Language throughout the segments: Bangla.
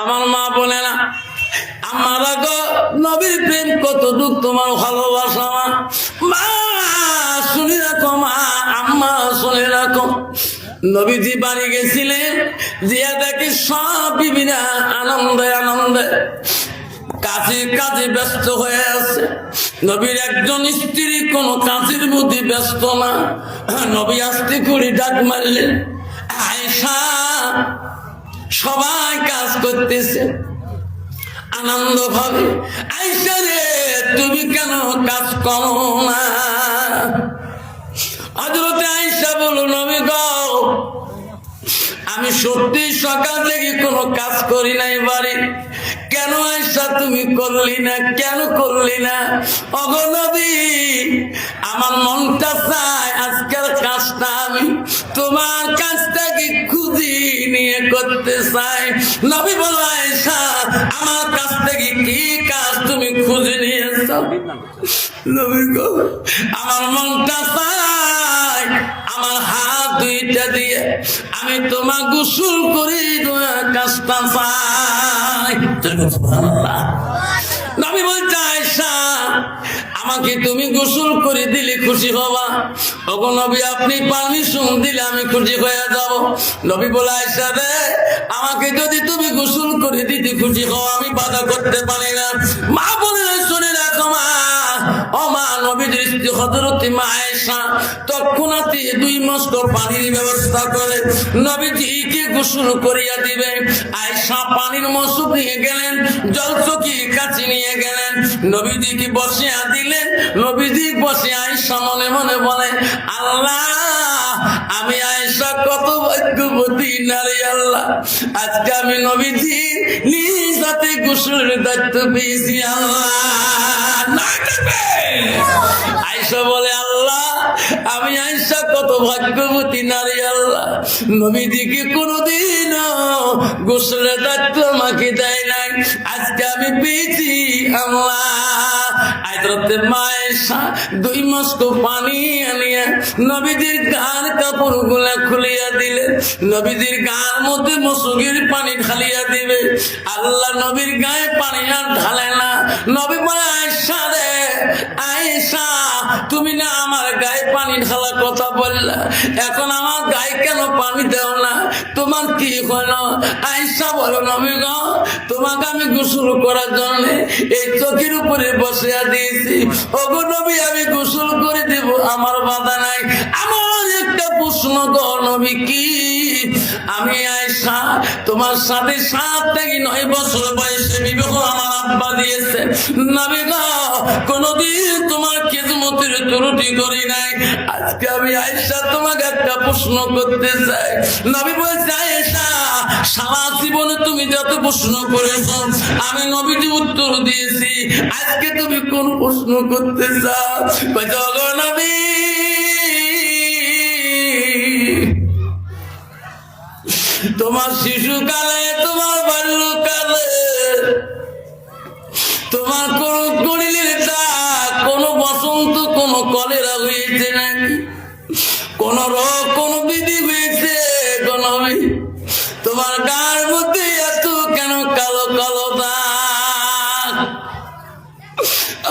আমার মা বলে না আমারা গো নবীর প্রেম কত দুঃখ তোমার ভালোবাসা মা শুনে রাখো মা আম্মা শুনে রাখো নবীজি বাড়ি গেছিলেন দিয়া দেখি সব বিবিরা আনন্দে আনন্দে কাজে ব্যস্ত হয়ে আছে। নবীর একজন স্ত্রী কোন কাজের মধ্যে ব্যস্ত না। নবী আস্তে করে ডাক মারলেন, আয়েশা। সবাই কাজ করতেছে আনন্দ ভাবে, আয়েশা রে তুমি কেন কাজ করো না? হযরত আয়েশা বলল, নবী গো আমি সত্যি সকাল থেকে কোনো কাজ করি নাই বাড়ি। কেন আয়েশা তুমি করলি না? কেন করলি না? ওগো নবী আমার মনটা চায় আজকের কাজটা আমি তোমার কাজটাকে খুঁজি নিয়ে করতে চাই। নবী বলল, আয়েশা আমার কাছ থেকে কি কাজ তুমি খুঁজে নিয়েছ? নবী গো আমার মনটা চায় আমার হাত দুইটা দিয়ে আমি তোমার গোসল করি কাজটা চাই। নবী বলছে, আয়েশা আমাকে তুমি গোসল করে দিলে খুশি হবা? ওগো নবী আপনি পারমিশন দিলে আমি খুশি হয়ে যাব। নবী বলে, আয়েশা রে আমাকে যদি তুমি গোসল করে দিতে খুশি হও আমি বাধা করতে পারি না। মা বলে, শুনে রাখো মা, ও মা নবীর স্ত্রী হযরত মা আয়েশা তৎক্ষণাৎ 2 মস্ক পানির ব্যবস্থা করে নবীজিকে গোসল করিয়া দিবে। আয়েশা পানির মস্ক নিয়ে গেলেন, জলচকি কাছে নিয়ে গেলেন, নবীজিকে বসিয়া দিলেন। নবীজি বসে আয়েশা মনে মনে বলে, আল্লাহ আমি আয়েশা কত ভাগ্যবতী নারী। আল্লাহ আজকে আমি নবীজি নিজ হাতে গোসলের দায়িত্ব পেয়েছি। আল্লাহ আয়েশা বলে, আল্লাহ আমি আয়েশা কত ভাগ্যবতী নারী। আল্লাহ নবীজিকে কোনদিন গোসলের দায়িত্ব আমাকে দেয় নাই, আজকে আমি পেয়েছি। আল্লাহ হযরত মা আয়েশা 2 মস্ক পানি আনিয়া নবীজির গান কাপড় গুলা খুলিয়া দিলেন। নবীজির গার মধ্যে মসুগের পানি ঢালিয়া দিবে। আল্লাহ নবীর গায়ে পানি আর ঢালে না। নবী বলে, আয়েশা রে আয়েশা তুমি না আমার গায়ে পানি ঢালার কথা বললা, এখন আমার গায়ে কেন পানি দাও না? তোমার কি হলো? আয়েশা বলো, নবী গো তোমাকে আমি গোসল করার জন্য এই চোখের উপরে বসিয়া দিয়েছি। ওগো নবী আমি গোসল করে দেব, আমার বাধা নাই। আমার একটা প্রশ্ন গো নবী, কি? আমি আয়েশা তোমার সাথে 7 থেকে 9 বছর বয়সে বিবাহ আমার আব্বা দিয়েছে। নবী গো কোনদিন তোমার খেদমতের ত্রুটি করি নাই। আজকে আমি আয়েশা তোমাকে একটা প্রশ্ন করতে চাই। নবী বলছে, আয়েশা সারা জীবনে তুমি যত প্রশ্ন করেছ আমি নবীজি উত্তর দিয়েছি, আজকে তুমি কোন প্রশ্ন করতে চাও? ওগো নবী তোমার শিশুকালে তোমার বাল্যকালে তোমার কোন শরীরের দাগ, কোন বসন্ত, কোন কলেরা হয়েছে নাকি? কোন রোগ, কোন বিধি হয়েছে? কোন তোমার গায়ের মধ্যে এত কেন কালো কালো দাগ?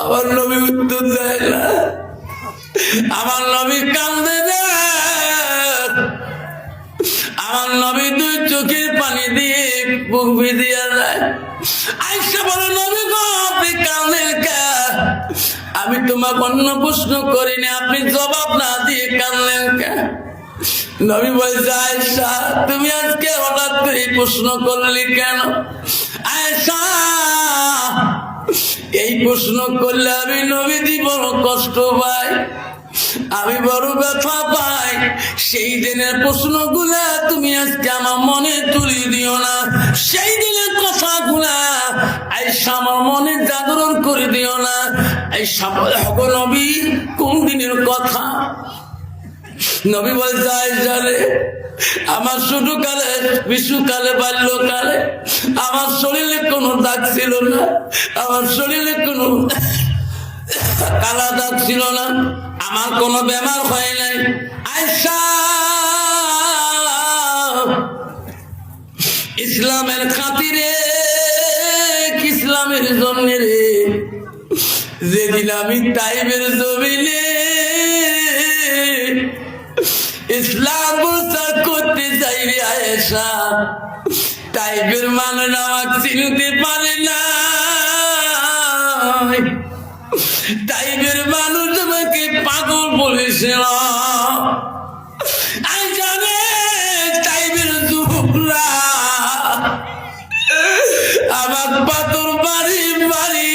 আমার নবী উত্তর দেয় না। আমার নবী কান্দে না। আমার নবী 2 চোখের পানি দিয়ে বুক ভিজিয়ে যায়। আয়েশা বলে, নবী গো আপনি কাঁদেন কেন? আমি তোমাকে অন্য প্রশ্ন করিনি, আপনি জবাব না দিয়ে কাঁদলেন কেন? নবী বলছে, আয়েশা তুমি আজকে হঠাৎ করে এই প্রশ্ন করলি কেন? আয়েশা এই প্রশ্ন করলে আমি নবীজি বড় কষ্ট পাই, আমি বড় ব্যথা পাই। সেই দিনের প্রশ্নগুলা তুমি আজকে আমার মনে তুলে দিও না। সেই দিনের কথাগুলা আয়েশা আমার মনে জাগরণ করে দিও না। আয়েশা বলে, ওগো নবী কোন দিনের কথা? নবী বলছে, আয়েশা রে আমার ছোটকালে, শিশুকালে, বাল্যকালে আমার শরীরে কোনো দাগ ছিল না, আমার শরীরে কোনো কালা দাগ ছিল না, আমার কোনো বেমার হয় নাই। আয়েশা ইসলামের খাতিরে ইসলামের জন্য রে। যেদিন আমি তাইফের জমিনে ইসলাম প্রচার করতে চাই রে আয়েশা, তাইফের মানুষ আমাকে চিনতে পারে না। তাইফের মানুষ আমাকে পাগল বলেছিল। আমি জানে তাইফের যুবকরা আমার পাথর বাড়ি বাড়ি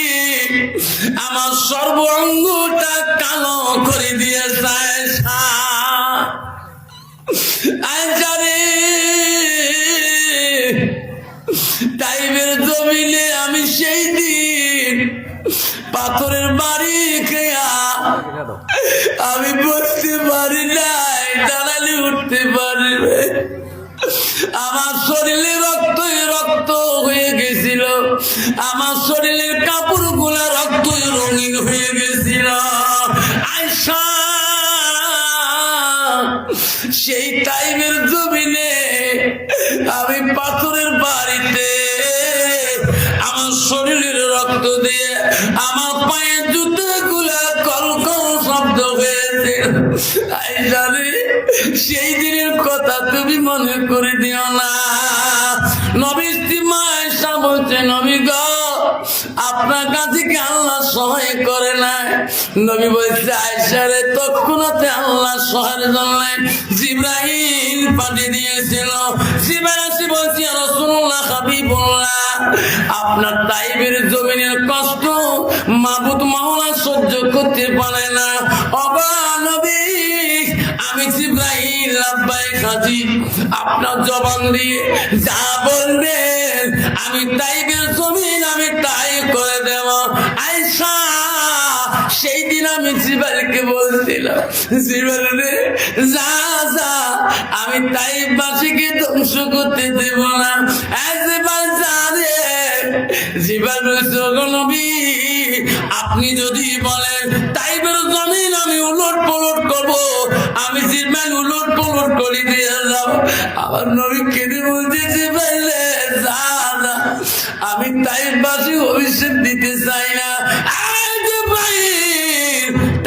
আমার সর্বাঙ্গটা কালো করে দিয়েছে। তাইফের জমিনে আমি সেই দিন পাথরের বাড়ি খেয়া আমি বসতে পারি নাই, দাঁড়ালে উঠতে পারি নাই। আমার শরীরে রক্তই রক্ত হয়ে গেছিল, আমার শরীরের কাপড় গুলা রক্তই রঙিন হয়ে গেছিল। আয়সা সেই তাইফের জমিনে আমি পাথরের বাড়িতে আমার শরীরের রক্ত দিয়ে আমার পায়ের জুতো গুলা কলকল শব্দ হয়েছে। সেই দিনের কথা তুমি মনে করে দিও না। নবী ইস্তিমা আয়েশা বলছে, নবী গো আপনার কাছে কি আল্লাহ সহায় করে না? নবী বলছে, আয়েশা রে তৎক্ষণাৎ আল্লাহ সহায়ের জন্য জিবরাইল পাঠিয়ে দিয়েছিল। জিবরাইল এসে বলছে, ইয়া রাসূলুল্লাহ, হাবিবুল্লাহ, আপনার তাইফের জমিনের কষ্ট মাবুদ মাওলা সহ্য করতে পারে না। ওগো নবী, আমি জিবরাইল লাব্বাইক হাজির, আপনার জবান দিয়ে যা বলবেন আমি তাইফের জমিন আমি তাই করে দেব। আয়েশা সেই দিন আমি জিবরাইলকে বলছিলাম, জিবরাইল রে যা যা, আমি তাইফবাসীকে ধ্বংস করতে দেব না। জিবরাইল যা রে। জিবরাইল বলছে, ওগো নবী, আপনি যদি বলেন তাইফের জমিন আমি উলট পলট করব, আমি জিবরাইল উলট পলট করে দিয়ে যাব। আমার নবী কেঁদে বলছে, জিবরাইল যা যা, আমি তাইফবাসী অভিষেক দিতে চাই না।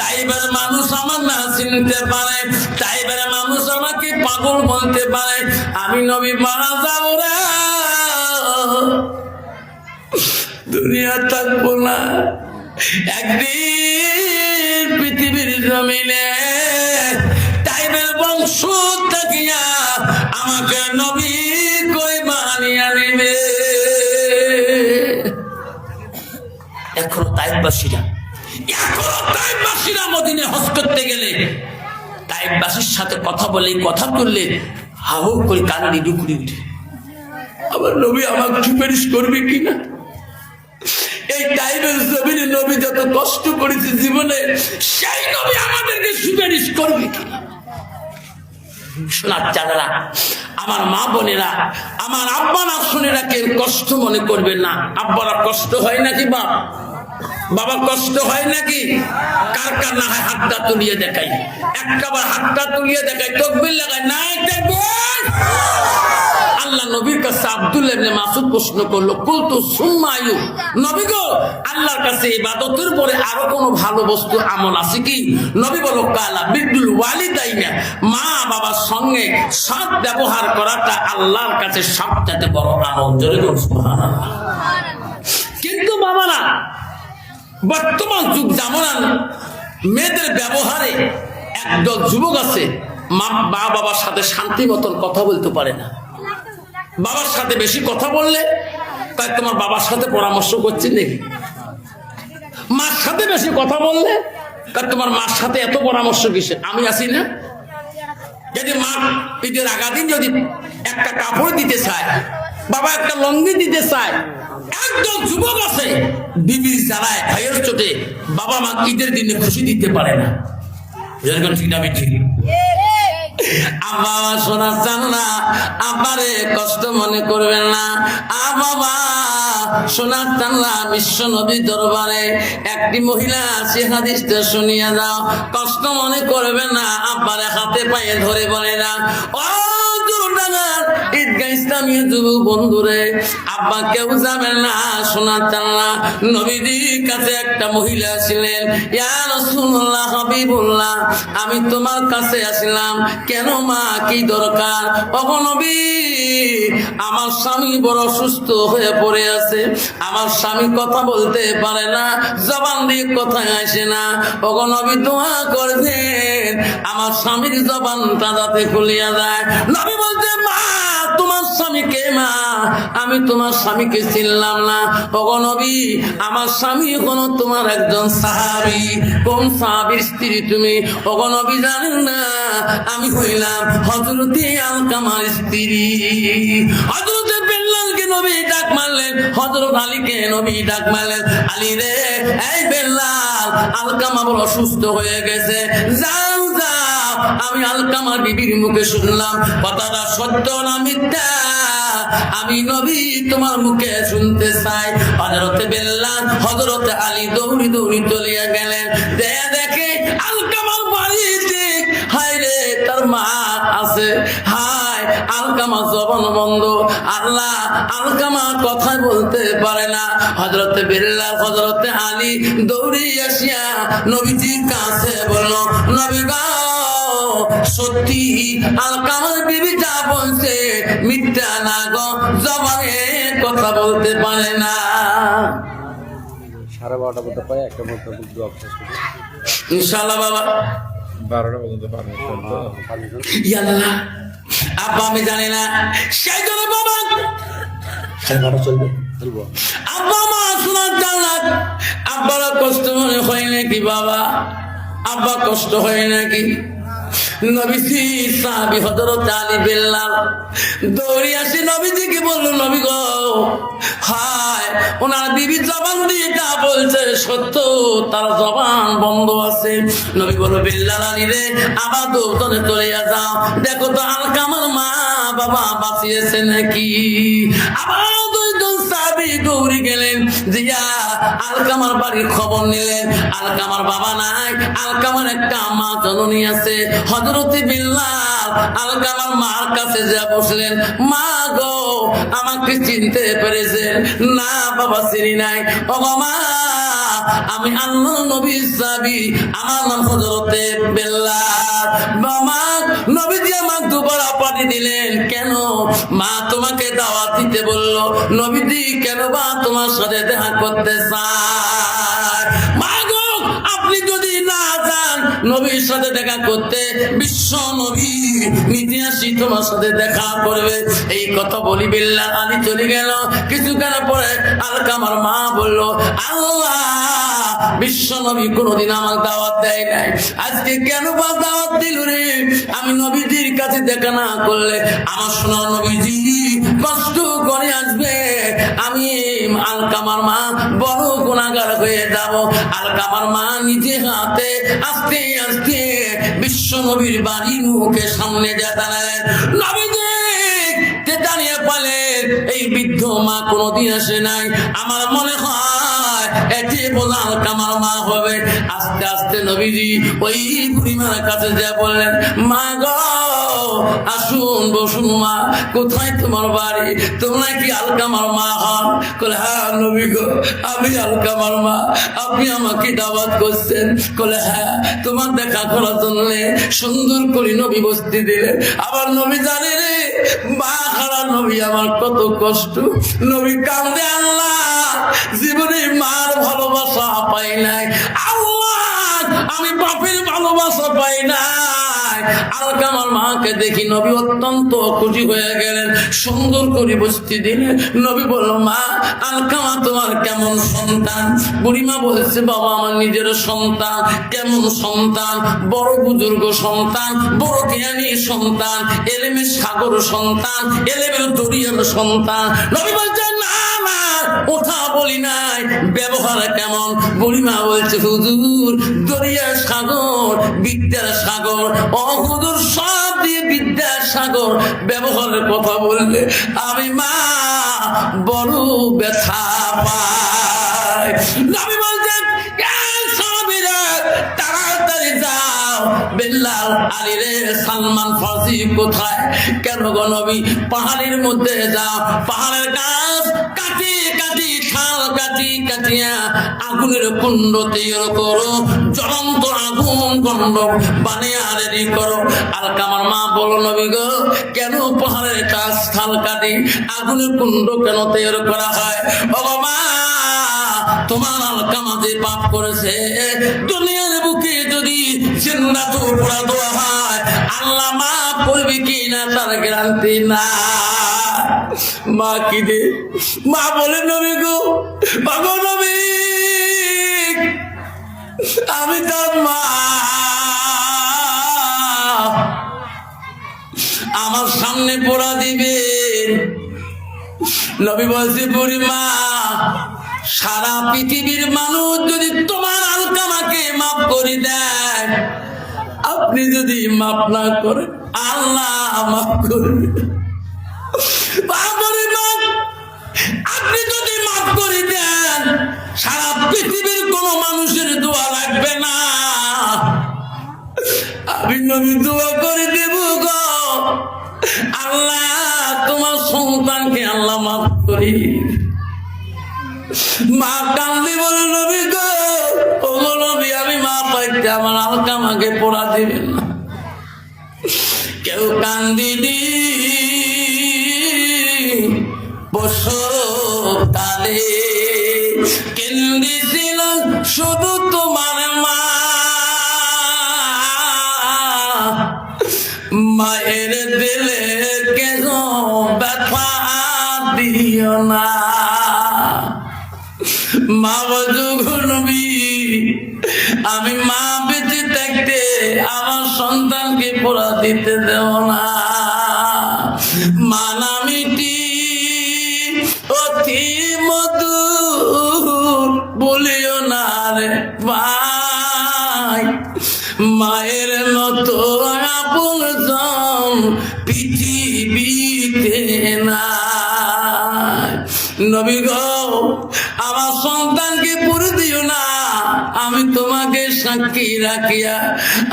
তাইফের মানুষ আমার না চিনতে পারে, তাইফের মানুষ আমাকে পাগল বলতে পারে, আমি নবী মারা যাব রে, দুনিয়া থাকবো না। একদিন পৃথিবীর জমিনে তাইফের বংশ থাকিয়া আমাকে নবী কই বানিয়ে নেবে। এখনো তাইফবাসীরা মদিনায় হজ করতে গেলে তাইফবাসীর সাথে কথা বলে, কথা তুললে হাহু করে কান্দি ডুকরি উঠে। আবার নবী আমাকে সুপারিশ করবে কিনা? এই তাইফের জমিনে নবী যত কষ্ট করেছে জীবনে, সেই নবী আমাদেরকে সুপারিশ করবে কিনা? শোনার চাঁদারা, আমার মা বোনেরা, আমার আব্বারা শুনেরা কেউ কষ্ট মনে করবেন না। আব্বারা কষ্ট হয় নাকি? বাবা কষ্ট হয় নাকি? কার কার না হয় হাতটা তুলিয়ে দেখাই, একবার হাতটা তুলিয়ে দেখাই, তাকবীর লাগাই, না তাকবীর। আল্লাহ নবীর কাছে আব্দুল্লাহ ইবনে মাসউদ প্রশ্ন করলো, কুলতু সুম্মা আইয়ু, নবী গো আল্লাহর কাছে ইবাদতের পরে আরো কোনো ভালো বস্তু আমল আছে কি? নবী বলল, কালা বিরুল ওয়ালিদাইনা, মা বাবার সঙ্গে সৎ ব্যবহার করাটা আল্লাহর কাছে সবচেয়ে বড় আমল। জোরে বলুন সুবহানাল্লাহ। কিন্তু বাবারা, বর্তমান যুগ জামানার মেয়েদের ব্যবহারে একদল যুবক আছে, মা বাবার সাথে শান্তি মতন কথা বলতে পারে না। বাবার সাথে বেশি কথা বললে তাই তোমার বাবার সাথে পরামর্শ করছি নাকি? মার সাথে বেশি কথা বললে তাই তোমার মার সাথে এত পরামর্শ কিসে? আমি আছি না? যদি মা ঈদের আগাদিন যদি একটা কাপড় দিতে চায়, বাবা একটা লঙ্গি দিতে চায়, একদল যুবক আছে বিবির জ্বালায় ভাইয়ের চোটে বাবা মা ঈদের দিনে খুশি দিতে পারে না। যেরকম ঠিক না ঠিক? আব্বা শোনা চান না, আব্বারে কষ্ট মনে করবেন না। বাবা শোনার চান না, বিশ্ব নবী দরবারে একটি মহিলা আছে, হাদিসটা শুনিয়া যাও, কষ্ট মনে করবেন না। আব্বারে হাতে পায়ে ধরে বলে না, ও মক্কা ইসলামী যুবক বন্ধুরে, আব্বা কেউ যাবেন না, শোনার চান না। নবীজির কাছে একটা মহিলা ছিলেন, ইয়া রাসূলুল্লাহ, হাবিবুল্লাহ, আমি তোমার কাছে আসলাম। কেন মা, কি দরকার? ওগো নবী, আমার স্বামী বড় অসুস্থ হয়ে পড়ে আছে, আমার স্বামী কথা বলতে পারে না, জবান দিয়ে কথা আসে না। ওগো নবী, দোয়া করবেন আমার স্বামীর জবানটা যাতে খুলিয়া যায়। নবী বলতে, মা তোমার স্বামী কে? মা আমি তোমার স্বামীকে চিনলাম না। ওগো নবী, আমার স্বামী হলো তোমার একজন সাহাবী। কোন সাহাবীর স্ত্রী তুমি? ওগো নবী, জানেন না আমি হইলাম হযরতে আলকামার স্ত্রী। হযরতে বেল্লালকে নবী ডাক মারলেন, হযরত আলীকে নবী ডাক মারলেন, আলী রে, এই বেল্লাল, আলকামা বড় অসুস্থ হয়ে গেছে, যাও যাও। আমি আলকামার বিবির মুখে শুনলাম, কথাটা সত্য না মিথ্যা আমি নবী তোমার মুখে শুনতে চাই। হযরতে বেল্লাল, হযরতে আলী দৌড়ি দৌড়ি চলিয়া গেলেন। দেখে আলকামার বাড়িতে, হায় রে, তার মা আছে। হায়, আলকামা জবান বন্ধ। আল্লাহ, আলকামা কথা বলতে পারে না। হযরতে বেল্লাল, হযরতে আলী দৌড়ি আসিয়া নবীজির কাছে বলল, নবী গো, সত্যি আলকামার বিবি যা বলছে মিথ্যা না গো, জবানে কথা বলতে পারে না। 12:30 বলতে পারে, একটা বলতে দোয়া শেষ করি ইনশাআল্লাহ বাবা। 12টা পর্যন্ত পানি ইয়াল্লাহ, আব্বা আমি জানি না, সেই জন্য বাবা চলবে। আব্বা মা শোনার জান্নাত। আব্বার কষ্ট মনে হয় নাকি বাবা? আব্বা কষ্ট হয় নাকি? নবীজি সাহাবী হযরত আলী বেল্লাল দৌড়ে আসে নবীজিকে বলল, নবী গো, হায়, ওনার বিবি জবান দিয়ে যা বলছে সত্য, তার জবান বন্ধ আছে। নবী বলল, বেল্লাল, আলী রে, আবার দৌড়ে চলে যাও, দেখো তো আলকামার মা বাবা বাঁচিয়েছে নাকি। আবার দুইজন সাহাবী দৌড়ে গেলেন, জিয়া আলকামার বাড়ির খবর নিলেন। আলকামার বাবা নাই, আলকামার একটা মা জননী আছে। হযরতে বিল্লাল আলকামার মার কাছে যা বসলেন, মা গো, আমাকে চিনতে পেরেছেন? না বাবা, চিনি নাই। ও মা, আমি আল্লাহ নবীর সাহাবী, আমার নাম হযরতে বিল্লাল। বাবা, নবীজি আমাকে দুবার পানি দিলেন। কেন? মা তোমাকে দাওয়াত দিতে বললো। নবীজি কেন বা তোমার সাথে দেখা করতে চায়? মা গো, আপনি যদি না যান নবীর সাথে দেখা করতে, বিশ্ব নবী নিজে আসি তোমার সাথে দেখা করবে। এই কথা বলি বিল্লাল আলী চলে গেল। কিছুক্ষণ পরে আলকামার মা বলল, আল্লাহ, বিশ্ব নবী কোনদিন আমার দাওয়াত দেয় নাই, আজকে কেন বা দাওয়াত দিল রে? আমি নবীজির কাছে দেখা না করলে আমার সোনার নবীজি কষ্ট করে আসবে, আমি আলকামার মা বড় গুনাহগার হয়ে যাব। আলকামার মা নিজে হাতে আস্তে আস্তে বিশ্ব নবীর বাড়ির মুখে সামনে যা দাঁড়ালেন। নবীজি দাঁড়িয়ে পালেন, এই বৃদ্ধ মা কোনদিন আসে নাই, আমার মনে হয় এটি বলে আলকামার মা হবে। আস্তে আস্তে নবীজি ওই বুড়িমার কাছে যা বললেন, মা গো, আসুন, বসুন মা, কোথায় তোমার বাড়ি? তোমরা কি আলকামার মা হন? বলে, হ্যাঁ নবী গো, আমি আলকামার মা, আপনি আমাকে দাওয়াত করছেন? বলে, হ্যাঁ, তোমার দেখা করার জন্য সুন্দর করে নবী বসতে দিলেন। আবার নবী জানে রে, মা হারা নবী আমার কত কষ্ট। নবী কান্দে, আল্লাহ, জীবনে মার ভালোবাসা পাই নাই, আল্লাহ, আমি বাপের ভালোবাসা পাই নাই। আলকামার মাকে দেখি নবী অত্যন্ত খুশি হয়ে গেলেন, সুন্দর করে বসতে দিলেন। নবী বলল, মা, আলকামা তোমার কেমন সন্তান? বুড়িমা বলছে, বাবা, আমার নিজের সন্তান। কেমন সন্তান? বড় বুজুর্গ সন্তান, বড় জ্ঞানী সন্তান, এলেমের সাগর সন্তান, এলেমের দরিয়ার সন্তান। নবী বলছেন, না না, ওঠা বলি নাই, ব্যবহার কেমন? বুড়িমা বলছে, হুজুর, দরিয়ার সাগর, বিদ্যার সাগর, হুজুর, সব দিয়ে বিদ্যার সাগর, ব্যবহারের কথা বললে আমি মা বড় ব্যথা পাই। নবী বলছেন, তাড়াতাড়ি যাও, বেল্লাল আলী রে সালমান ফার্সি কোথায়? কেন গো নবী পাহাড়ের মধ্যে যাও, পাহাড়ের গাছ কাটি কাটি ঠাল কাটি কাটিয়া আগুনের কুণ্ড তৈরি করো, জ্বলন্ত আগুন কুণ্ড বানিয়ে রেডি করো। আলকামার মা বলো নবী গো কেন পাহাড়ের গাছ ঠাল কাটি আগুনের কুণ্ড কেন তৈরি করা হয়? ও মা তোমার আলকামা যে পাপ করেছে দুনিয়ার বুকে যদি জিন্দা তো পোড়া দেওয়া হয় আল্লাহ মাফ করবে কি না তার গ্যারান্টি না। মা কি দে মা বলে নবী গো বাবা নবী আমি তার মা, আমার সামনে পোড়া দিবে। নবী বলছে বুড়িমা সারা পৃথিবীর মানুষ যদি তোমার আলকামাকে মাফ করে দেয়, আপনি যদি মাফ না করেন আল্লাহ মাফ করবে। আপনি যদি মাফ করে দেন সারা পৃথিবীর কোন মানুষের দোয়া লাগবে না, আমি নবী দোয়া করে দেব গো আল্লাহ তোমার সন্তানকে আল্লাহ মাফ করি। মা কান্দি বলে নবী গো ও নবী আমি মা পাইতে আমার আলকামাকে পোড়া দিবেন না। কেউ কান্দিনি বসতালে কেন্দিছিল শুধু তোমার মা, মায়ের দিলে কেন ব্যথা দিও না। মা নবী আমি মা বেঁচে থাকতে আমার সন্তানকে পোড়া দিতে দেও না। মানামিটি অতি মধুর বলিও না রে ভাই, মায়ের মতো আপনজন পৃথিবীতে না। নবী গো আমার সন্তানকে পুরে দিও না, আমি তোমাকে সাক্ষী রাখিয়া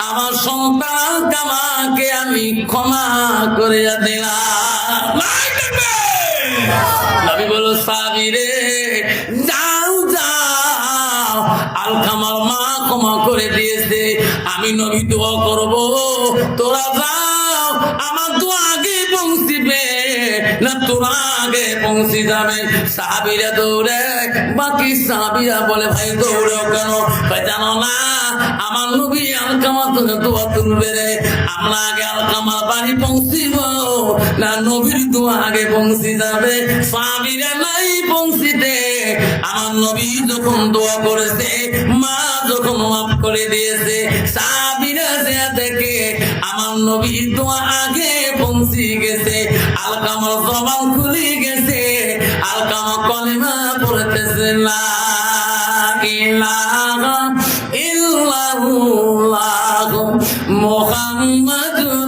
আমার সন্তান কামাকে আমি ক্ষমা করিয়া দিলাম। নবী বলো সাবিরে যাও যাও, আলকামার মা ক্ষমা করে দিয়েছে, আমি নবী দোয়া করব তোরা যাও, আমার দোয়া আগে পৌঁছিবে না তোরা আগে পৌঁছে যাবে। সাহাবীরা দৌড়ে, বাকি সাহাবীরা বলে ভাই দৌড়েও কেন? ভাই জানো না আমার নবী আলকামা তোকে দোয়া তুলবে রে, আমরা আগে আলকামার বাড়ি পৌঁছিব না নবীর দোয়া আগে পৌঁছে যাবে? সাহাবীরা নাই পৌঁছিতে, আমার নবী যখন দোয়া করেছে মা যখন মাফ করে দিয়েছে, সাহাবীরা দেখে আমার নবী দোয়া আগে পৌঁছে গেছে, আলকামার জবান খুলে গেছে, আলকামা কলেমা পড়তেছে লা ইলাহা ইল্লাল্লাহু মুহাম্মাদুর